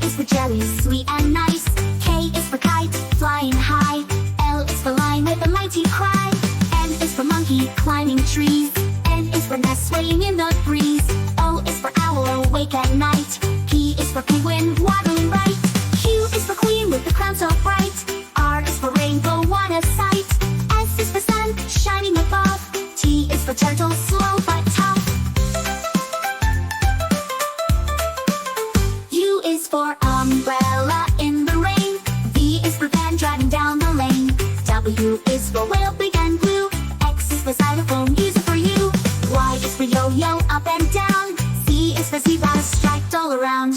is for jelly, sweet and nice. K is for kite, flying high. L is for lion with a mighty cry. N is for monkey, climbing trees. N is for nest, swaying in the breeze. O is for owl, awake at night. P is for penguin, waddling right. Q is for queen with the crown so bright. R is for rainbow, what a sight. S is for sun, shining above. T is for turtle, slow but tough. U is for umbrella in the rain. V is for van, driving down the lane. W is for whale, big and blue. X is for xylophone, use it for you. Y is for yo-yo, up and down. Z is for zebra, striped all around.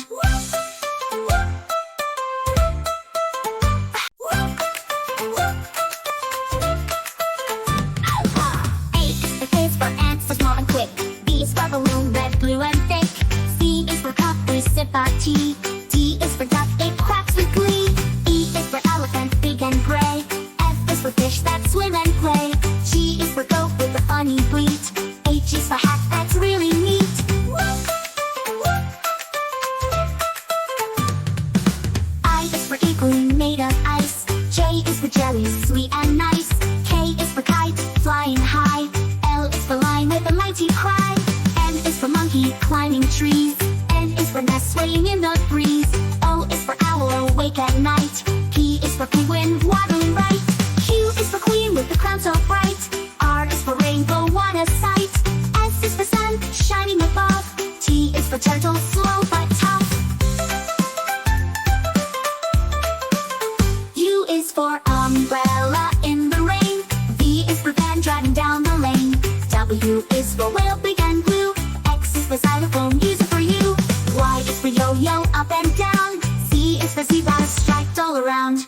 A is for ants, so small and quick. B is for balloon, red, blue and thick. C is for cup, we sip our tea. D is for duck, it quacks with glee. E is for elephant, big and gray. F is for fish that swim and play. G is for goat with a funny bleat. H is for hat, that's really neat. I is for igloo made of ice. J is for jelly, sweet and nice. K is for kite, flying high. L is for lion with a mighty cry. M is for monkey, climbing trees. N is for nest, swaying in the breeze. O is for owl, awake at night. P is for penguin, waddling right. Q is for queen with the crown so bright. R is for rainbow, what a sight. S is for sun, shining above. T is for turtle, slow but tough. U is for umbrella in the rain. V is for van, driving down the lane. W is for whale, big and blue. X is for xylophone, use it for you. Y is for yo-yo, up and down. Z is for zebra, striped all around.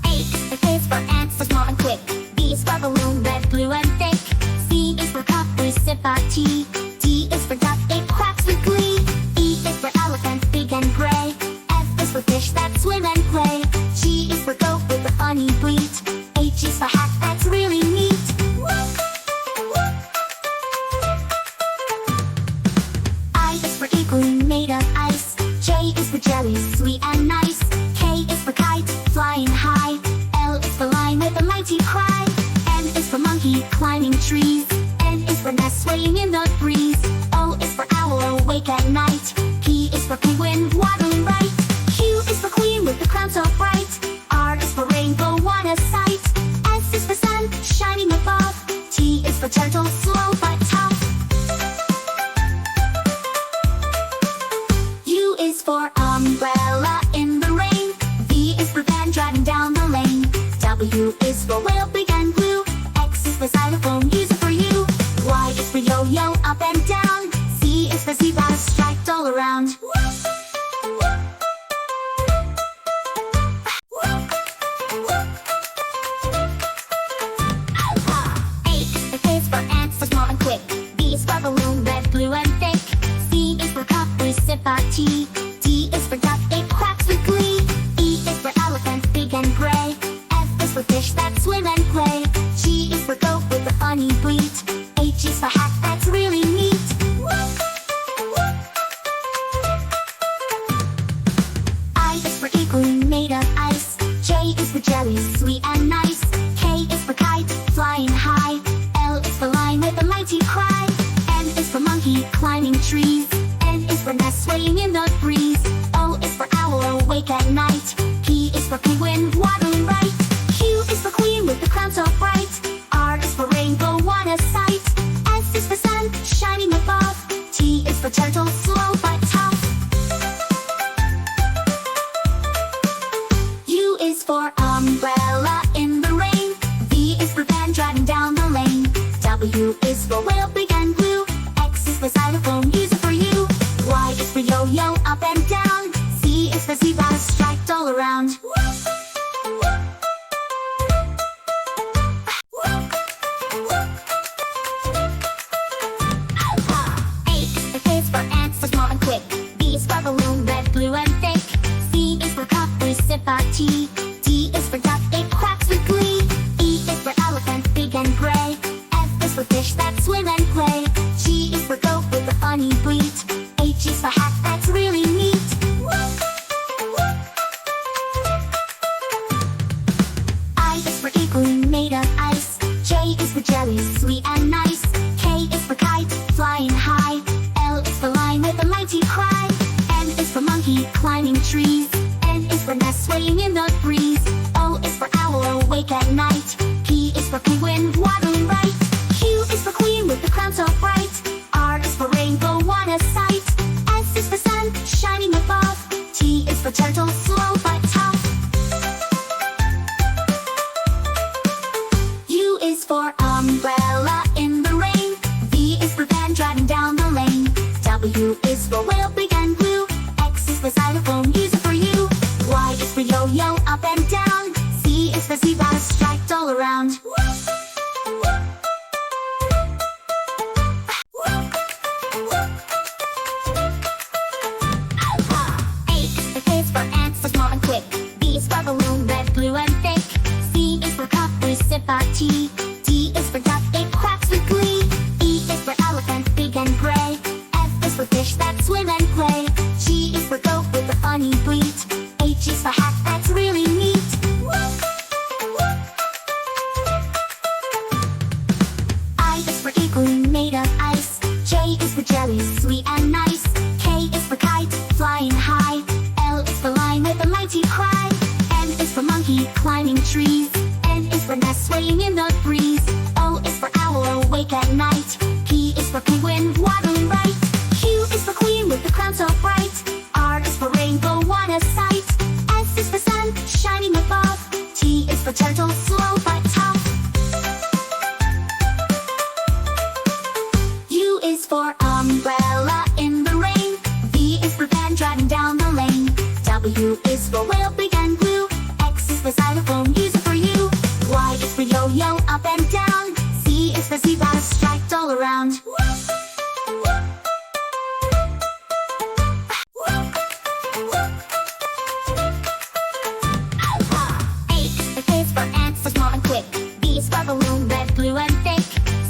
A is for ants, so small and quick. B is for balloon, red, blue and thick. C is for cup, we sip our tea. D is for duck, it quacks with glee. E is for elephant, big and gray. F is for fish that swim and play. G is for goat with a funny bleat. H is for hat, that's really neat. I is for igloo made of ice. J is for jelly, sweet and nice. K is for kite, flying high. L is for lion with a mighty cry. M is for monkey, climbing trees. N is for nest, swaying in the breeze. O is for owl, awake at night. P is for penguin, waddling right. Q is for queen with the crown so bright. R is for rainbow, what a sight. S is for sun, shining above. T is for turtle, slow but tough. U is for umbrella in the rain. V is for van, driving down the lane. W is for whale, big and blue. X is for xylophone, use it for you. Y is for yo-yo, up and down. Z is for zebra, striped all around. A is for ants, so small and quick. B is for balloon, red, blue and thick. C is for cup, we sip our tea. D is for duck, it quacks with glee. E is for elephant, big and gray. F is for fish that swim and play. G is for goat with a funny bleat. H is for hat, that's really neat. I is for igloo made of ice. J is for jelly, sweet and nice. K is for kite, flying high. L is for lion with a mighty cry. M is for monkey, climbing trees. N is for nest, swaying in the breeze. O is for owl, awake at night. P is for penguin, waddling right. Q is for queen with the crown so bright. R is for rainbow, what a sight. S is for sun, shining above. T is for turtle, slow but tough. U is for umbrella in the rain. V is for van, driving down the lane. W is for whale, big and blue. X is for xylophone, use it for you. Y is for yo-yo, is for jelly, sweet and nice. K is for kite, flying high. L is for lion with a mighty cry. N is for monkey, climbing trees. N is for nest, swaying in the breeze. O is for owl, awake at night. P is for penguin, waddling right. Q is for queen with the crown so bright. R is for rainbow, what a sight. S is for sun, shining above. T is for turtle, slow but tough. U is for umbrella in the rain. V is for van, driving down the lane. W is for whale, big and blue. X is for xylophone, use it for you. Y is for yo-yo, up and down. Z is for zebra, striped all around. A is for ants, so small and quick. B is for balloon, red, blue and thick. C is for cup, we sip our tea. D is for duck, it quacks with glee. E is for elephant, big and gray. F is for fish that swim and play. G is for goat with a funny bleat. H is for hat, that's really neat. I is for igloo made of ice. J is for jelly, sweet and nice. K is for kite, flying high. L is for lion with a mighty cry. M is for monkey, climbing trees. N is for nest, swaying in the breeze. O is for owl, awake at night. P is for penguin, waddling right. Q is for queen with the crown so bright. R is for rainbow, what a sight. S is for sun, shining above. T is for turtle, slow but tough. U is for umbrella in the rain. V is for van, driving down the lane. W is for whale, big and blue. X is for xylophone, use it for you. Y is for yo-yo, up and down. Z is for zebra, striped all around. A is for ants, so small and quick. B is for balloon, red, blue and thick.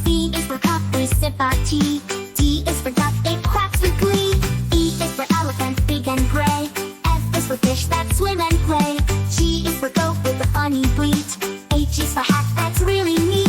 C is for cup, we sip our tea. D is for duck, it quacks with glee. E is for elephant, big and gray. F is for fish that swim and play. G is for goat with a funny bleat. H is for hat, that's really neat.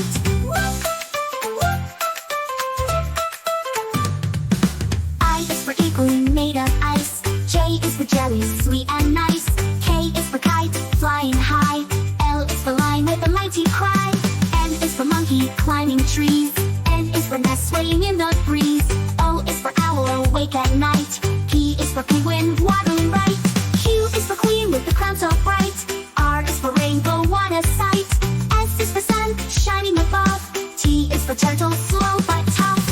I is for igloo made of ice. J is for jelly, sweet and nice. K is for kite, flying high. L is for lion with a mighty cry. M is for monkey, climbing trees. N is for nest, swaying in the breeze. O is for owl, awake at night. P is for penguin, waddling right. Q is for queen with the crown so bright. R is for rainbow, what a sight. S is for sun, shining above. T is for turtle, slow but tough.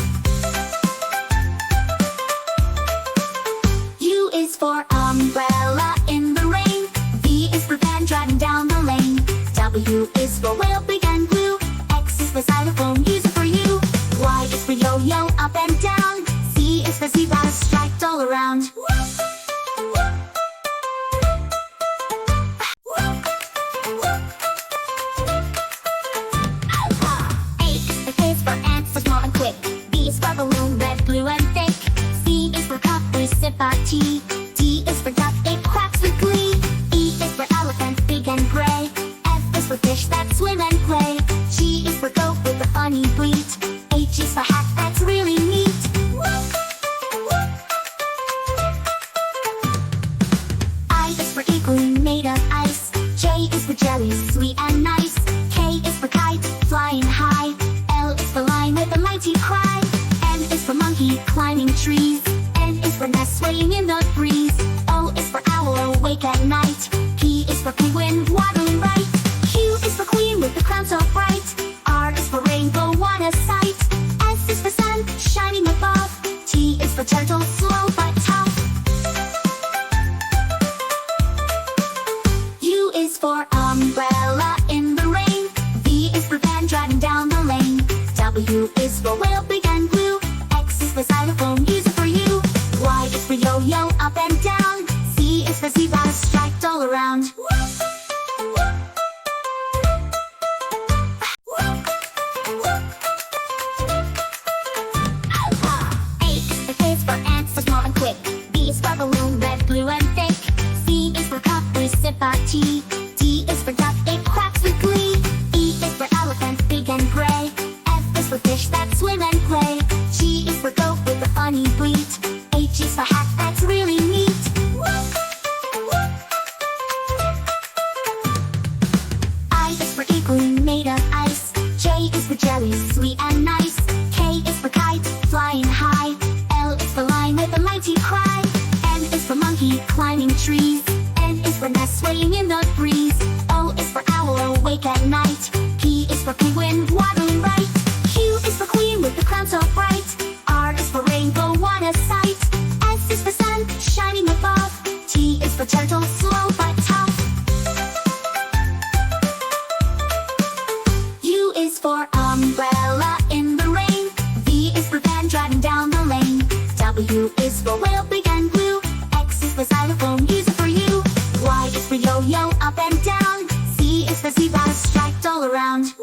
U is for umbrella in the rain. V is for van, driving down the lane. W is for whale, big and blue. X is for xylophone, use it for you. Y is for yo-yo, up and down. Z is for zebra, striped all around. A is for ants, so small and quick. B is for balloon, red, blue and thick. C is for cup, we sip our tea. D is for duck, it quacks with glee. E is for elephant, big and gray. F is for fish that swim and play. G is for goat with a funny bleat. H is for hat, that's really neat. I is for igloo made of ice. J is for jelly, sweet and nice. K is for kite, flying high. L is for lion with a mighty cry. M is for monkey, climbing trees. N is for nest, swaying in the breeze. O is for owl, awake at night. P is for penguin, waddling right. Q is for queen with the crown so bright. R is for rainbow, what a sight. S is for sun, shining above. T is for turtle, slow but tough. U is for umbrella in the rain. V is for van, driving down the lane. W is for whale, big and blue. X is for xylophone, use it for you. Y is for yo-yo, up and down. Z is for zebra, striped all around. A is for ants, so small and quick. B is for balloon, red, blue and thick. C is for cup, we sip our tea. D is for duck, it quacks with glee. E is for elephant, big and gray. fish that swim and play. G is for goat with a funny bleat. H is for hat that's really neat. I is for igloo made of ice. J is for jelly, sweet and nice. K is for kite, flying high. L is for lion with a mighty cry. N is for monkey, climbing trees. N is for nest, swaying in the breeze. O is for owl, awake at night. P is for penguin, waddling right. Q is for queen with the crown so bright. R is for rainbow, what a sight. S is for sun, shining above. T is for turtle, slow but tough. U is for umbrella in the rain. V is for van driving down the lane. W is for whale, big and blue. X is for xylophone, use it for you. Y is for yo-yo, up and down. Z is for zebra, striped all around.